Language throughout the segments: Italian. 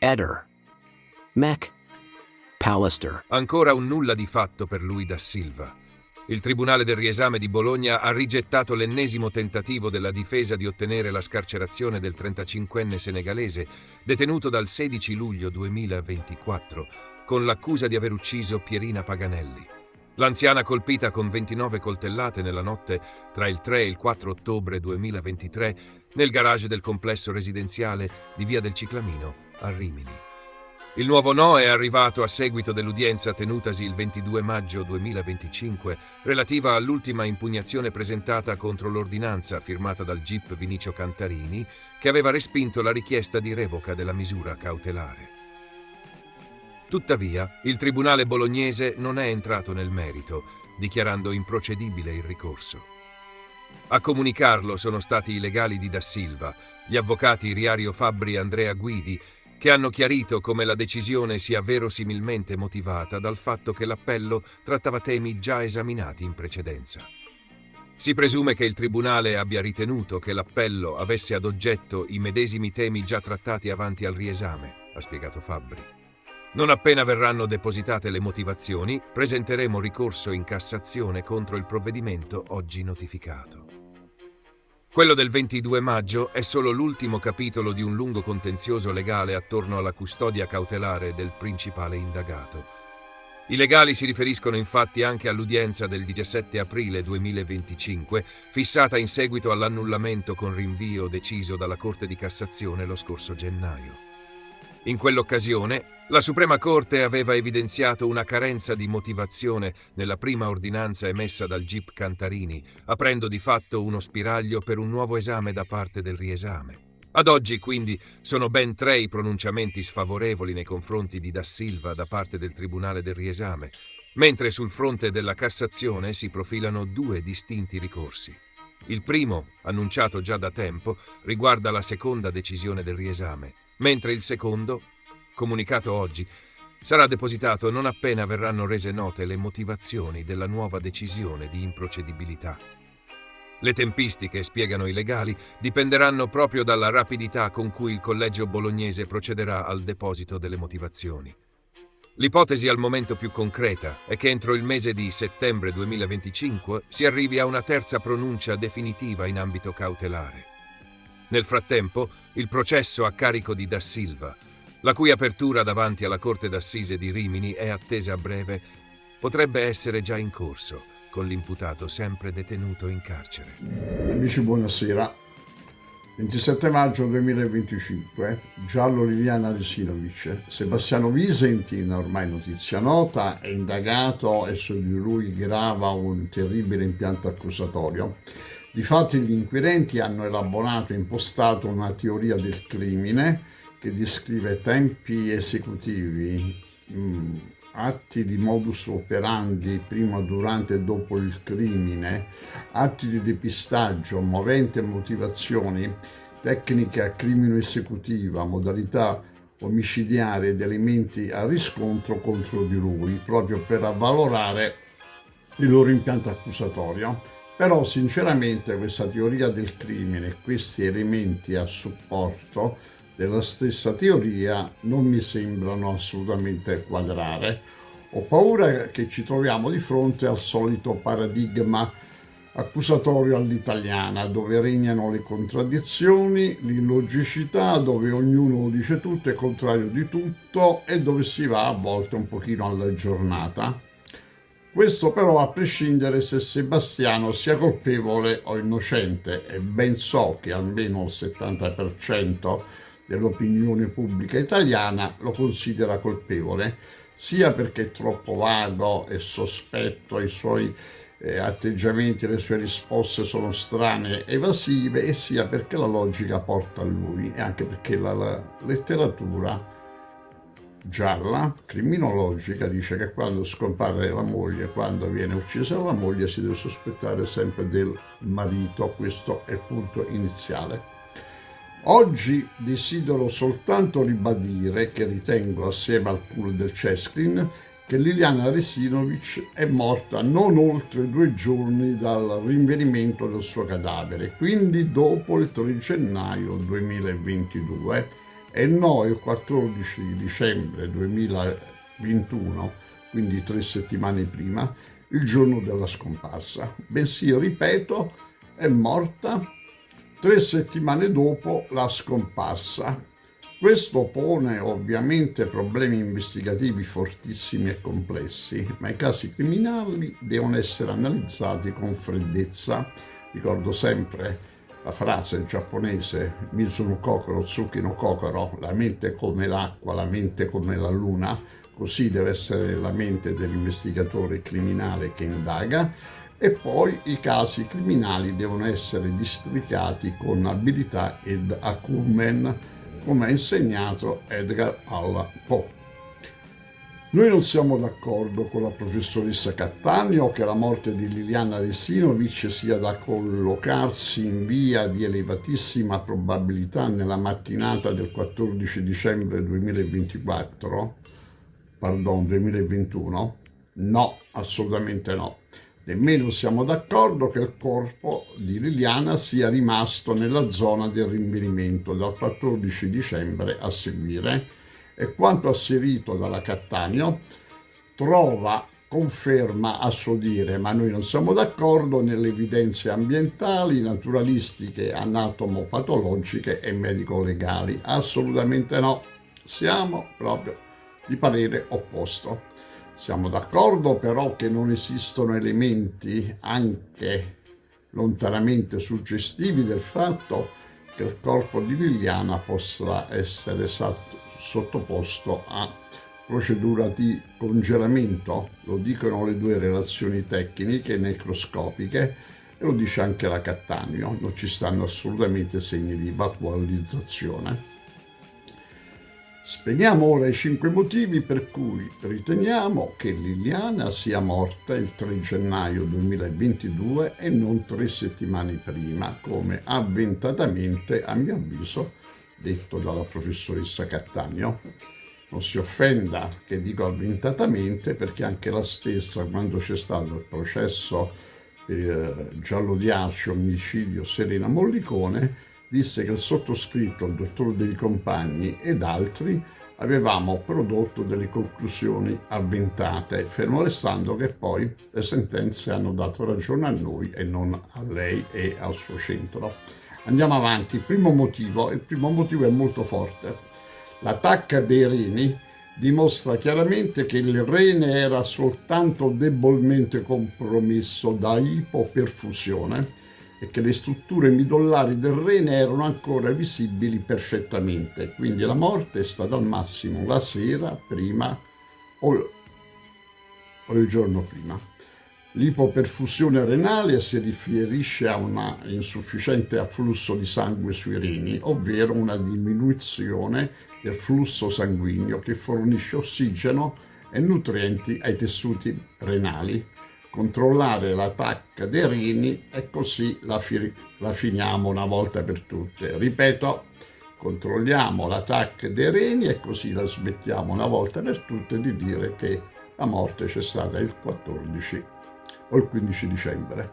Eder. Mac. Pallister. Ancora un nulla di fatto per lui da Silva. Il Tribunale del riesame di Bologna ha rigettato l'ennesimo tentativo della difesa di ottenere la scarcerazione del 35enne senegalese, detenuto dal 16 luglio 2024, con l'accusa di aver ucciso Pierina Paganelli. L'anziana colpita con 29 coltellate nella notte tra il 3 e il 4 ottobre 2023 nel garage del complesso residenziale di Via del Ciclamino a Rimini. Il nuovo no è arrivato a seguito dell'udienza tenutasi il 22 maggio 2025 relativa all'ultima impugnazione presentata contro l'ordinanza firmata dal GIP Vinicio Cantarini che aveva respinto la richiesta di revoca della misura cautelare. Tuttavia, il Tribunale bolognese non è entrato nel merito, dichiarando improcedibile il ricorso. A comunicarlo sono stati i legali di Da Silva, gli avvocati Riario Fabbri e Andrea Guidi, che hanno chiarito come la decisione sia verosimilmente motivata dal fatto che l'appello trattava temi già esaminati in precedenza. Si presume che il Tribunale abbia ritenuto che l'appello avesse ad oggetto i medesimi temi già trattati avanti al riesame, ha spiegato Fabbri. Non appena verranno depositate le motivazioni, presenteremo ricorso in Cassazione contro il provvedimento oggi notificato. Quello del 22 maggio è solo l'ultimo capitolo di un lungo contenzioso legale attorno alla custodia cautelare del principale indagato. I legali si riferiscono infatti anche all'udienza del 17 aprile 2025, fissata in seguito all'annullamento con rinvio deciso dalla Corte di Cassazione lo scorso gennaio. In quell'occasione, la Suprema Corte aveva evidenziato una carenza di motivazione nella prima ordinanza emessa dal GIP Cantarini, aprendo di fatto uno spiraglio per un nuovo esame da parte del riesame. Ad oggi, quindi, sono ben 3 i pronunciamenti sfavorevoli nei confronti di Da Silva da parte del Tribunale del riesame, mentre sul fronte della Cassazione si profilano 2 distinti ricorsi. Il primo, annunciato già da tempo, riguarda la seconda decisione del riesame, mentre il secondo, comunicato oggi, sarà depositato non appena verranno rese note le motivazioni della nuova decisione di improcedibilità. Le tempistiche, spiegano i legali, dipenderanno proprio dalla rapidità con cui il collegio bolognese procederà al deposito delle motivazioni. L'ipotesi al momento più concreta è che entro il mese di settembre 2025 si arrivi a una terza pronuncia definitiva in ambito cautelare. Nel frattempo, il processo a carico di Da Silva, la cui apertura davanti alla Corte d'Assise di Rimini è attesa a breve, potrebbe essere già in corso, con l'imputato sempre detenuto in carcere. Amici, buonasera. 27 maggio 2025, giallo Liliana Resinovic. Sebastiano Visentin, ormai notizia nota, è indagato e su di lui grava un terribile impianto accusatorio. Difatti gli inquirenti hanno elaborato e impostato una teoria del crimine che descrive tempi esecutivi, atti di modus operandi prima, durante e dopo il crimine, atti di depistaggio, movente e motivazioni, tecnica crimine esecutiva, modalità omicidiarie ed elementi a riscontro contro di lui, proprio per avvalorare il loro impianto accusatorio. Però sinceramente questa teoria del crimine e questi elementi a supporto della stessa teoria non mi sembrano assolutamente quadrare. Ho paura che ci troviamo di fronte al solito paradigma accusatorio all'italiana, dove regnano le contraddizioni, l'illogicità, dove ognuno dice tutto e contrario di tutto e dove si va a volte un pochino alla giornata. Questo però a prescindere se Sebastiano sia colpevole o innocente, e ben so che almeno il 70% dell'opinione pubblica italiana lo considera colpevole, sia perché è troppo vago e sospetto, i suoi atteggiamenti e le sue risposte sono strane e evasive, e sia perché la logica porta a lui, e anche perché la letteratura gialla, criminologica, dice che quando scompare la moglie, quando viene uccisa la moglie, si deve sospettare sempre del marito. Questo è il punto iniziale. Oggi desidero soltanto ribadire che ritengo, assieme al pool del Cesclin, che Liliana Resinovic è morta non oltre 2 giorni dal rinvenimento del suo cadavere, quindi dopo il 3 gennaio 2022, e no il 14 dicembre 2021, quindi 3 settimane prima, il giorno della scomparsa, bensì, ripeto, è morta 3 settimane dopo la scomparsa. Questo pone ovviamente problemi investigativi fortissimi e complessi, ma i casi criminali devono essere analizzati con freddezza. Ricordo sempre la frase giapponese Mizu no kokoro, tsuki no kokoro, la mente come l'acqua, la mente come la luna, così deve essere la mente dell'investigatore criminale che indaga, e poi i casi criminali devono essere districati con abilità ed acumen, come ha insegnato Edgar Allan Poe. Noi non siamo d'accordo con la professoressa Cattaneo che la morte di Liliana Resinovic sia da collocarsi in via di elevatissima probabilità nella mattinata del 14 dicembre 2021. No, assolutamente no. Nemmeno siamo d'accordo che il corpo di Liliana sia rimasto nella zona del rinvenimento dal 14 dicembre a seguire, e quanto asserito dalla Cattaneo trova conferma a suo dire, ma noi non siamo d'accordo, nelle evidenze ambientali, naturalistiche, anatomopatologiche e medico-legali. Assolutamente no, siamo proprio di parere opposto. Siamo d'accordo però che non esistono elementi anche lontanamente suggestivi del fatto che il corpo di Liliana possa essere sottoposto a procedura di congelamento. Lo dicono le due relazioni tecniche necroscopiche e lo dice anche la Cattaneo. Non ci stanno assolutamente segni di vaporizzazione. Spieghiamo ora i 5 motivi per cui riteniamo che Liliana sia morta il 3 gennaio 2022 e non 3 settimane prima, come avventatamente, a mio avviso, detto dalla professoressa Cattaneo. Non si offenda che dico avventatamente, perché anche la stessa, quando c'è stato il processo per Giallo Diaci, omicidio Serena Mollicone, disse che il sottoscritto, il dottor Dei Compagni ed altri avevamo prodotto delle conclusioni avventate, fermo restando che poi le sentenze hanno dato ragione a noi e non a lei e al suo centro. Andiamo avanti. Il primo motivo è molto forte. L'attacco dei reni dimostra chiaramente che il rene era soltanto debolmente compromesso da ipoperfusione e che le strutture midollari del rene erano ancora visibili perfettamente, quindi la morte è stata al massimo la sera prima o il giorno prima. L'ipoperfusione renale si riferisce a un insufficiente afflusso di sangue sui reni, ovvero una diminuzione del flusso sanguigno che fornisce ossigeno e nutrienti ai tessuti renali. Controllare l'attacco dei reni e così la finiamo una volta per tutte. Ripeto, controlliamo l'attacco dei reni e così la smettiamo una volta per tutte di dire che la morte c'è stata il 14 o il 15 dicembre.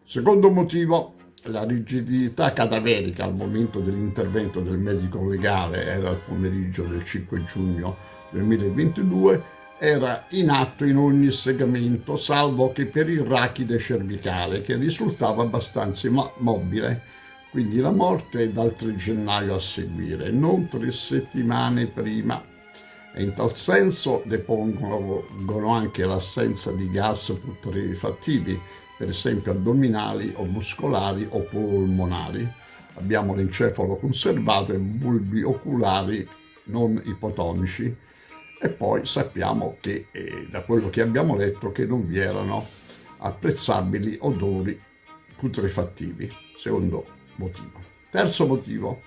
Secondo motivo, la rigidità cadaverica al momento dell'intervento del medico legale, era il pomeriggio del 5 giugno 2022, era in atto in ogni segmento, salvo che per il rachide cervicale, che risultava abbastanza mobile. Quindi la morte è dal 3 gennaio a seguire, non 3 settimane prima. E in tal senso depongono anche l'assenza di gas putrefattivi, per esempio addominali o muscolari o polmonari. Abbiamo l'encefalo conservato e bulbi oculari non ipotonici. E poi sappiamo che, da quello che abbiamo letto, che non vi erano apprezzabili odori putrefattivi. Secondo motivo. Terzo motivo.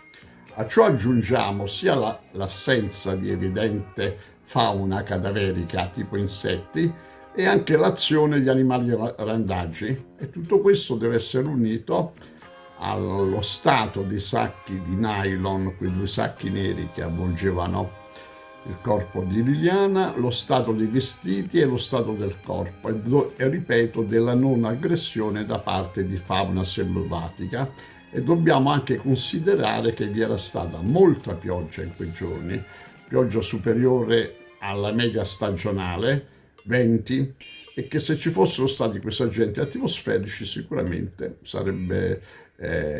A ciò aggiungiamo sia l'assenza di evidente fauna cadaverica tipo insetti e anche l'azione di animali randagi, e tutto questo deve essere unito allo stato dei sacchi di nylon, quei 2 sacchi neri che avvolgevano il corpo di Liliana, lo stato dei vestiti e lo stato del corpo e ripeto della non aggressione da parte di fauna selvatica e dobbiamo anche considerare che vi era stata molta pioggia in quei giorni, pioggia superiore alla media stagionale, venti, e che se ci fossero stati questi agenti atmosferici sicuramente sarebbe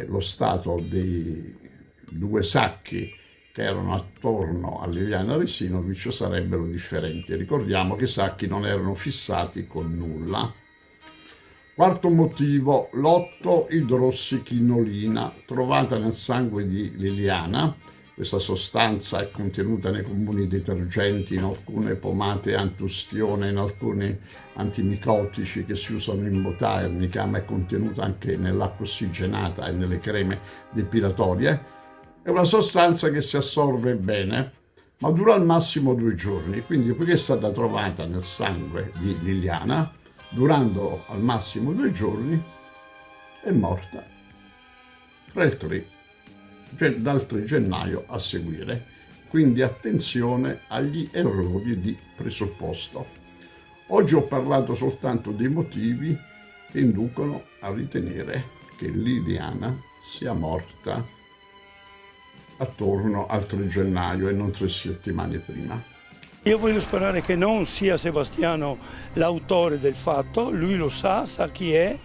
lo stato dei due sacchi che erano attorno a Liliana Resinovic sarebbero differenti. Ricordiamo che i sacchi non erano fissati con nulla. Quarto motivo, l'otto-idrossichinolina, trovata nel sangue di Liliana. Questa sostanza è contenuta nei comuni detergenti, in alcune pomate antiustione, in alcuni antimicotici che si usano in botanica, ma è contenuta anche nell'acqua ossigenata e nelle creme depilatorie. È una sostanza che si assorbe bene, ma dura al massimo 2 giorni, quindi poiché è stata trovata nel sangue di Liliana, durando al massimo 2 giorni, è morta dal 3 gennaio a seguire. Quindi attenzione agli errori di presupposto. Oggi ho parlato soltanto dei motivi che inducono a ritenere che Liliana sia morta attorno al 3 gennaio e non 3 settimane prima. Io voglio sperare che non sia Sebastiano l'autore del fatto, lui lo sa chi è,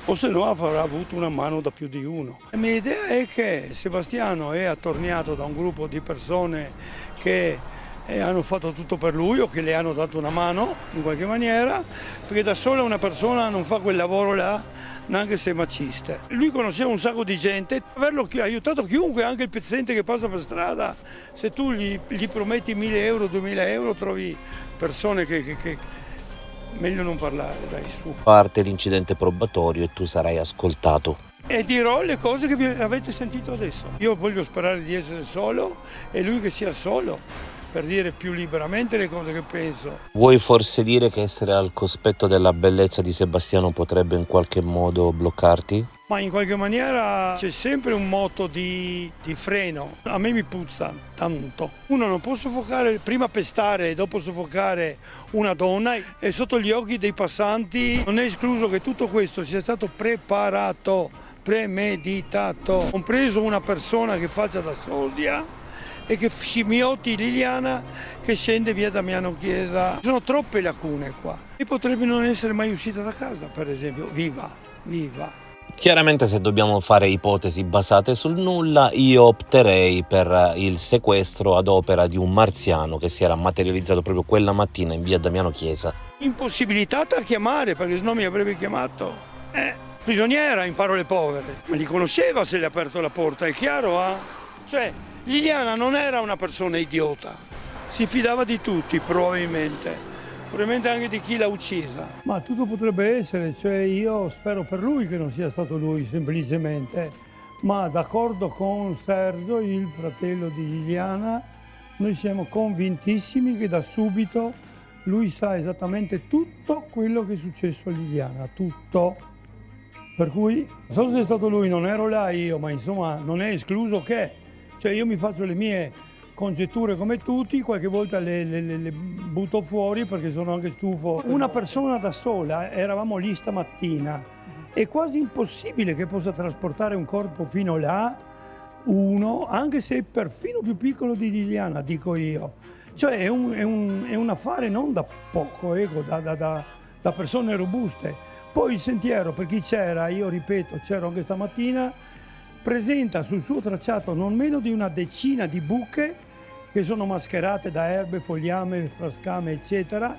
o se no avrà avuto una mano da più di uno. La mia idea è che Sebastiano è attorniato da un gruppo di persone che hanno fatto tutto per lui o che le hanno dato una mano in qualche maniera, perché da sola una persona non fa quel lavoro là, neanche se maciste. Lui conosceva un sacco di gente, averlo aiutato chiunque, anche il pezzente che passa per strada, se tu gli prometti 1.000 euro, 2.000 euro, trovi persone che meglio non parlare, dai, su. Parte l'incidente probatorio e tu sarai ascoltato. E dirò le cose che vi avete sentito adesso. Io voglio sperare di essere solo e lui che sia solo, per dire più liberamente le cose che penso. Vuoi forse dire che essere al cospetto della bellezza di Sebastiano potrebbe in qualche modo bloccarti? Ma in qualche maniera c'è sempre un moto di freno. A me mi puzza tanto. Uno non può soffocare, prima pestare e dopo soffocare una donna, e sotto gli occhi dei passanti non è escluso che tutto questo sia stato preparato, premeditato. Compreso una persona che faccia da sosia e che scimmiotti Liliana che scende via Damiano Chiesa. Sono troppe lacune qua. E potrebbe non essere mai uscita da casa, per esempio, viva. Chiaramente, se dobbiamo fare ipotesi basate sul nulla, io opterei per il sequestro ad opera di un marziano che si era materializzato proprio quella mattina in via Damiano Chiesa. Impossibilitata a chiamare, perché sennò mi avrebbe chiamato. Prigioniera, in parole povere. Ma li conosceva se le ha aperto la porta, è chiaro, Cioè, Liliana non era una persona idiota, si fidava di tutti probabilmente anche di chi l'ha uccisa. Ma tutto potrebbe essere, cioè io spero per lui che non sia stato lui semplicemente, ma d'accordo con Sergio, il fratello di Liliana, noi siamo convintissimi che da subito lui sa esattamente tutto quello che è successo a Liliana, tutto. Per cui, non so se è stato lui, non ero là io, ma insomma non è escluso che... Cioè io mi faccio le mie congetture come tutti, qualche volta le butto fuori perché sono anche stufo. Una persona da sola, eravamo lì stamattina, è quasi impossibile che possa trasportare un corpo fino là, uno, anche se è perfino più piccolo di Liliana, dico io. Cioè è un affare non da poco, da persone robuste. Poi il sentiero, per chi c'era, io ripeto, c'ero anche stamattina, presenta sul suo tracciato non meno di una decina di buche che sono mascherate da erbe, fogliame, frascame, eccetera,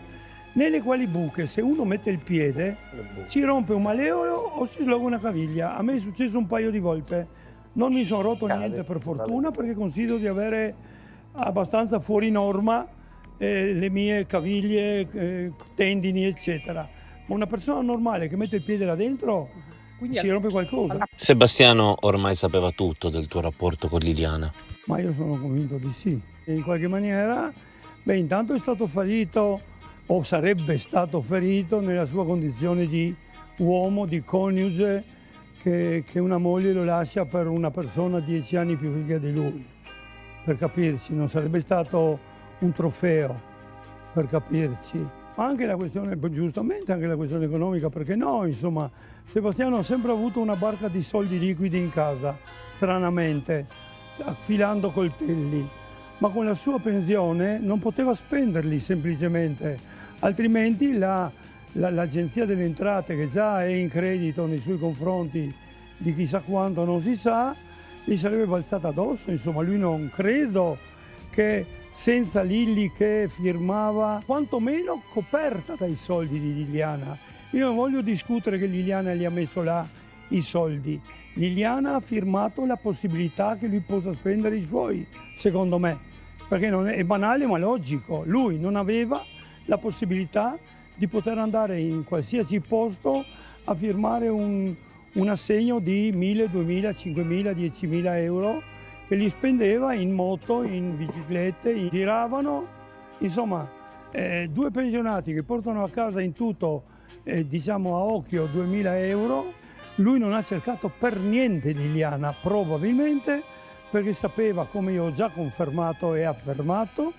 nelle quali buche, se uno mette il piede, si rompe un maleolo o si sloga una caviglia. A me è successo un paio di volte. Non mi sono rotto niente, per fortuna, perché considero di avere abbastanza fuori norma le mie caviglie, tendini, eccetera. Ma una persona normale che mette il piede là dentro... Quindi si rompe qualcosa. Sebastiano ormai sapeva tutto del tuo rapporto con Liliana. Ma io sono convinto di sì. In qualche maniera, intanto è stato ferito, o sarebbe stato ferito nella sua condizione di uomo, di coniuge, che una moglie lo lascia per una persona 10 anni più ricca di lui. Per capirci, non sarebbe stato un trofeo, per capirci. ma anche la questione, giustamente anche la questione economica, perché no, insomma, Sebastiano ha sempre avuto una barca di soldi liquidi in casa, stranamente, affilando coltelli, ma con la sua pensione non poteva spenderli semplicemente, altrimenti l'Agenzia delle Entrate, che già è in credito nei suoi confronti di chissà quanto non si sa, gli sarebbe balzata addosso. Insomma, lui non credo che senza Lilli che firmava, quantomeno coperta dai soldi di Liliana. Io non voglio discutere che Liliana gli ha messo là i soldi. Liliana ha firmato la possibilità che lui possa spendere i suoi, secondo me, perché non è banale ma logico. Lui non aveva la possibilità di poter andare in qualsiasi posto a firmare un assegno di 1.000, 2.000, 5.000, 10.000 euro che li spendeva in moto, in biciclette, giravano. Insomma, due pensionati che portano a casa in tutto, diciamo a occhio, 2.000 euro. Lui non ha cercato per niente Liliana, probabilmente perché sapeva, come io ho già confermato e affermato,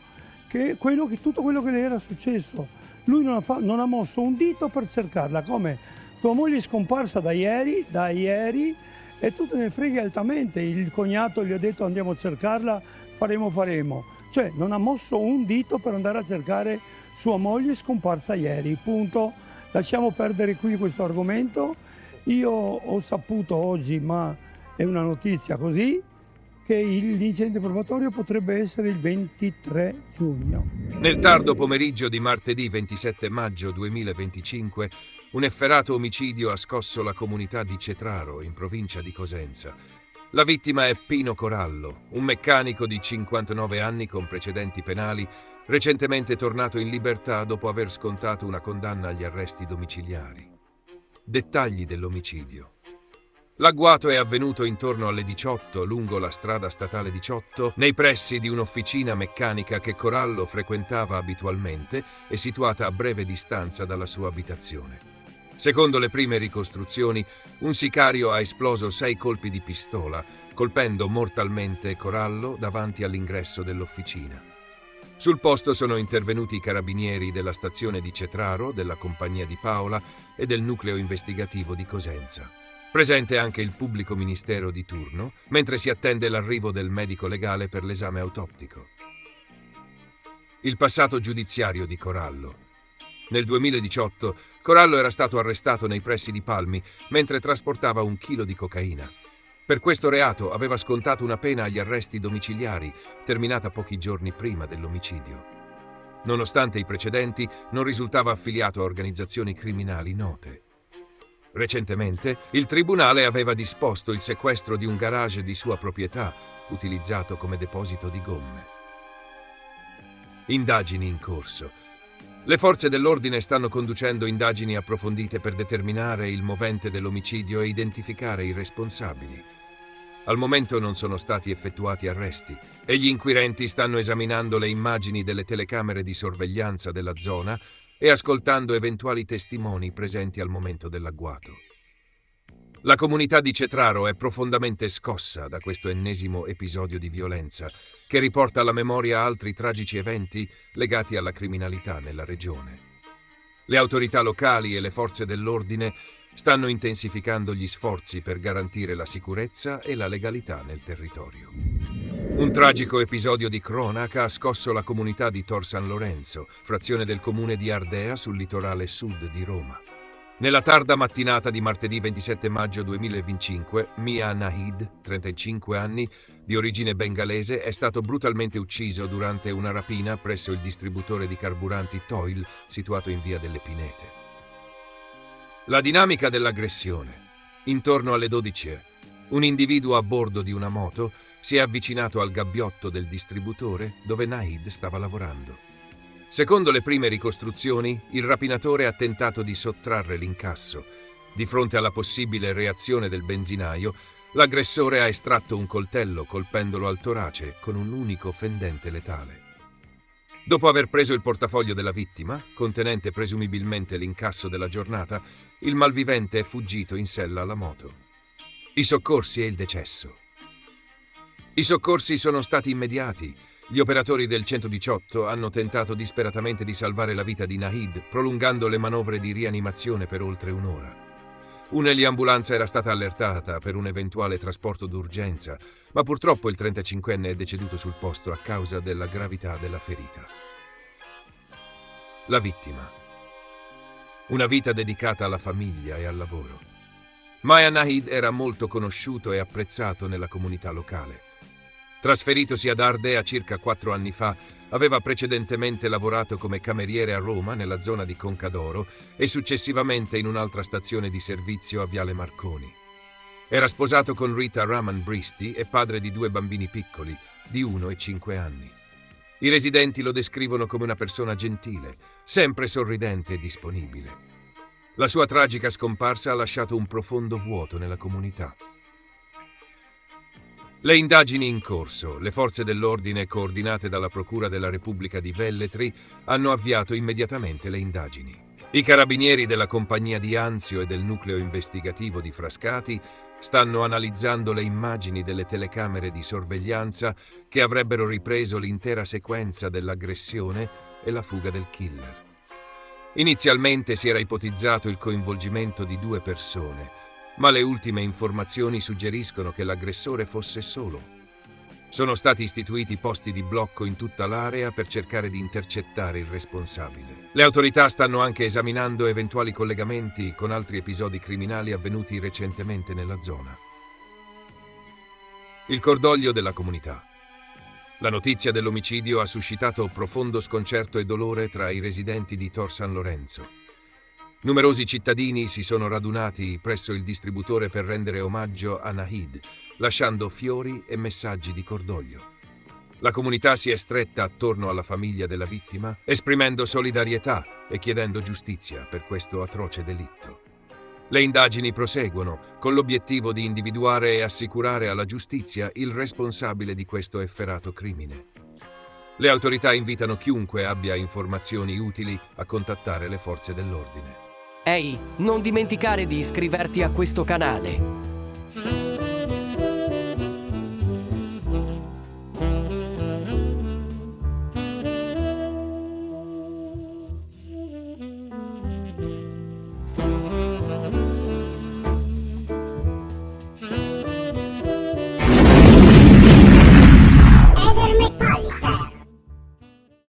che tutto quello che le era successo. Lui non ha mosso un dito per cercarla, come tua moglie è scomparsa da ieri e tu te ne freghi altamente. Il cognato gli ha detto andiamo a cercarla, faremo. Cioè non ha mosso un dito per andare a cercare sua moglie scomparsa ieri, punto. Lasciamo perdere qui questo argomento. Io ho saputo oggi, ma è una notizia così, che l'incidente probatorio potrebbe essere il 23 giugno. Nel tardo pomeriggio di martedì 27 maggio 2025, un efferato omicidio ha scosso la comunità di Cetraro, in provincia di Cosenza. La vittima è Pino Corallo, un meccanico di 59 anni con precedenti penali, recentemente tornato in libertà dopo aver scontato una condanna agli arresti domiciliari. Dettagli dell'omicidio. L'agguato è avvenuto intorno alle 18 lungo la strada statale 18, nei pressi di un'officina meccanica che Corallo frequentava abitualmente e situata a breve distanza dalla sua abitazione. Secondo le prime ricostruzioni, un sicario ha esploso 6 colpi di pistola, colpendo mortalmente Corallo davanti all'ingresso dell'officina. Sul posto sono intervenuti i carabinieri della stazione di Cetraro, della compagnia di Paola e del nucleo investigativo di Cosenza. Presente anche il pubblico ministero di turno, mentre si attende l'arrivo del medico legale per l'esame autoptico. Il passato giudiziario di Corallo. Nel 2018 Corallo era stato arrestato nei pressi di Palmi mentre trasportava 1 chilo di cocaina. Per questo reato aveva scontato una pena agli arresti domiciliari, terminata pochi giorni prima dell'omicidio. Nonostante i precedenti, non risultava affiliato a organizzazioni criminali note. Recentemente, il tribunale aveva disposto il sequestro di un garage di sua proprietà, utilizzato come deposito di gomme. Indagini in corso. Le forze dell'ordine stanno conducendo indagini approfondite per determinare il movente dell'omicidio e identificare i responsabili. Al momento non sono stati effettuati arresti e gli inquirenti stanno esaminando le immagini delle telecamere di sorveglianza della zona e ascoltando eventuali testimoni presenti al momento dell'agguato. La comunità di Cetraro è profondamente scossa da questo ennesimo episodio di violenza che riporta alla memoria altri tragici eventi legati alla criminalità nella regione. Le autorità locali e le forze dell'ordine stanno intensificando gli sforzi per garantire la sicurezza e la legalità nel territorio. Un tragico episodio di cronaca ha scosso la comunità di Tor San Lorenzo, frazione del comune di Ardea sul litorale sud di Roma. Nella tarda mattinata di martedì 27 maggio 2025, Mia Nahid, 35 anni, di origine bengalese, è stato brutalmente ucciso durante una rapina presso il distributore di carburanti Toil, situato in via delle Pinete. La dinamica dell'aggressione. Intorno alle 12, un individuo a bordo di una moto si è avvicinato al gabbiotto del distributore dove Nahid stava lavorando. Secondo le prime ricostruzioni, il rapinatore ha tentato di sottrarre l'incasso. Di fronte alla possibile reazione del benzinaio, l'aggressore ha estratto un coltello colpendolo al torace con un unico fendente letale. Dopo aver preso il portafoglio della vittima, contenente presumibilmente l'incasso della giornata, il malvivente è fuggito in sella alla moto. I soccorsi e il decesso. I soccorsi sono stati immediati. Gli operatori del 118 hanno tentato disperatamente di salvare la vita di Nahid, prolungando le manovre di rianimazione per oltre un'ora. Un'eliambulanza era stata allertata per un eventuale trasporto d'urgenza, ma purtroppo il 35enne è deceduto sul posto a causa della gravità della ferita. La vittima. Una vita dedicata alla famiglia e al lavoro. Maya Nahid era molto conosciuto e apprezzato nella comunità locale. Trasferitosi ad Ardea circa 4 anni fa, aveva precedentemente lavorato come cameriere a Roma, nella zona di Concadoro, e successivamente in un'altra stazione di servizio a Viale Marconi. Era sposato con Rita Raman Bristi e padre di 2 bambini piccoli, di 1 e 5 anni. I residenti lo descrivono come una persona gentile, sempre sorridente e disponibile. La sua tragica scomparsa ha lasciato un profondo vuoto nella comunità. Le indagini in corso, le forze dell'ordine coordinate dalla Procura della Repubblica di Velletri hanno avviato immediatamente le indagini. I carabinieri della compagnia di Anzio e del nucleo investigativo di Frascati stanno analizzando le immagini delle telecamere di sorveglianza che avrebbero ripreso l'intera sequenza dell'aggressione e la fuga del killer. Inizialmente si era ipotizzato il coinvolgimento di 2 persone, ma le ultime informazioni suggeriscono che l'aggressore fosse solo. Sono stati istituiti posti di blocco in tutta l'area per cercare di intercettare il responsabile. Le autorità stanno anche esaminando eventuali collegamenti con altri episodi criminali avvenuti recentemente nella zona. Il cordoglio della comunità. La notizia dell'omicidio ha suscitato profondo sconcerto e dolore tra i residenti di Tor San Lorenzo. Numerosi cittadini si sono radunati presso il distributore per rendere omaggio a Nahid, lasciando fiori e messaggi di cordoglio. La comunità si è stretta attorno alla famiglia della vittima, esprimendo solidarietà e chiedendo giustizia per questo atroce delitto. Le indagini proseguono, con l'obiettivo di individuare e assicurare alla giustizia il responsabile di questo efferato crimine. Le autorità invitano chiunque abbia informazioni utili a contattare le forze dell'ordine. Ehi, non dimenticare di iscriverti a questo canale.